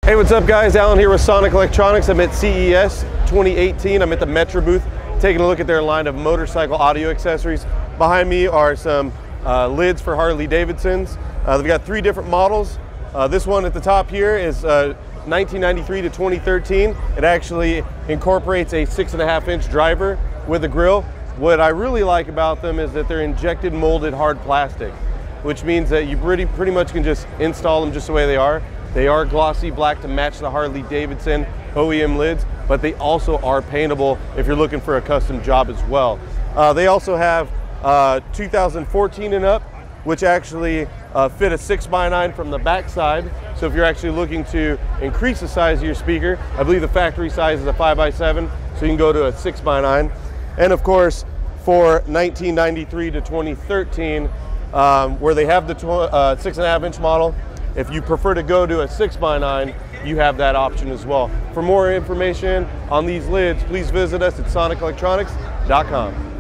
Hey, what's up guys? Alan here with Sonic Electronics. I'm at CES 2018. I'm at the Metra booth taking a look at their line of motorcycle audio accessories. Behind me are some lids for Harley Davidsons. They've got 3 different models. This one at the top here is 1993 to 2013. It actually incorporates a 6.5-inch driver with a grill. What I really like about them is that they're injected molded hard plastic, which means that you pretty much can just install them just the way they are. They are glossy black to match the Harley Davidson OEM lids, but they also are paintable if you're looking for a custom job as well. They also have 2014 and up, which actually fit a 6x9 from the back side. So if you're actually looking to increase the size of your speaker, I believe the factory size is a 5x7, so you can go to a 6x9. And of course, for 1993 to 2013, where they have the 6.5-inch model, if you prefer to go to a 6x9, you have that option as well. For more information on these lids, please visit us at sonicelectronics.com.